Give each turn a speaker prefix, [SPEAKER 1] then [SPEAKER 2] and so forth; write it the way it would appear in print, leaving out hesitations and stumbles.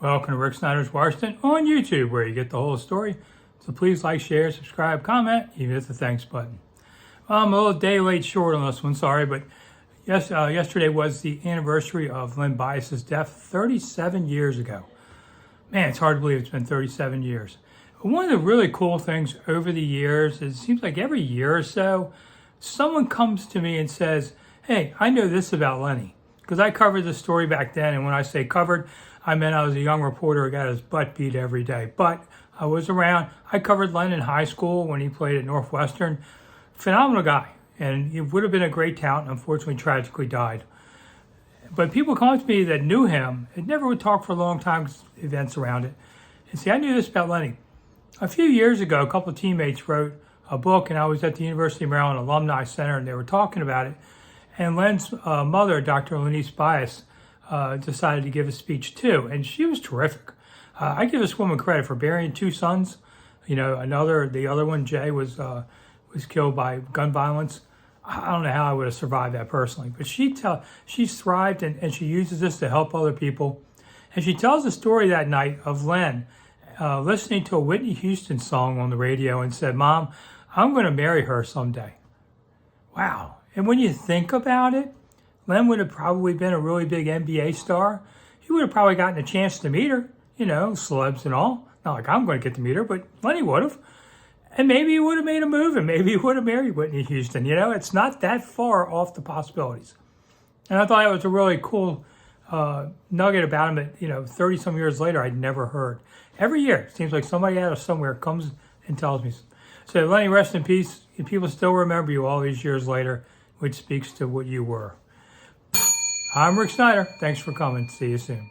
[SPEAKER 1] Welcome to Rick Snider's Washington on YouTube, where you get the whole story. So please like, share, subscribe, comment, even hit the thanks button. I'm a little day late short on this one, sorry, but yesterday was the anniversary of Len Bias' death 37 years ago. Man, it's hard to believe it's been 37 years. One of the really cool things over the years, it seems like every year or so, someone comes to me and says, hey, I know this about Lenny. Because I covered the story back then, and when I say covered, I meant I was a young reporter who got his butt beat every day. But I was around. I covered Len in high school when he played at Northwestern. Phenomenal guy, and he would have been a great talent. Unfortunately, tragically died. But people come to me that knew him. It never would talk for a long time, events around it. And see, I knew this about Lenny. A few years ago, a couple of teammates wrote a book, and I was at the University of Maryland Alumni Center, and they were talking about it. And Len's mother, Dr. Len Bias, decided to give a speech too, and she was terrific. I give this woman credit for bearing two sons. You know, the other one, Jay, was killed by gun violence. I don't know how I would have survived that personally, but she's thrived and she uses this to help other people. And she tells the story that night of Len listening to a Whitney Houston song on the radio and said, "Mom, I'm going to marry her someday." Wow. And when you think about it, Len would have probably been a really big NBA star. He would have probably gotten a chance to meet her, you know, celebs and all. Not like I'm going to get to meet her, but Lenny would have. And maybe he would have made a move, and maybe he would have married Whitney Houston. You know, it's not that far off the possibilities. And I thought it was a really cool nugget about him that, you know, 30-some years later, I'd never heard. Every year, it seems like somebody out of somewhere comes and tells me. So Lenny, rest in peace. People still remember you all these years later, which speaks to what you were. I'm Rick Snider. Thanks for coming. See you soon.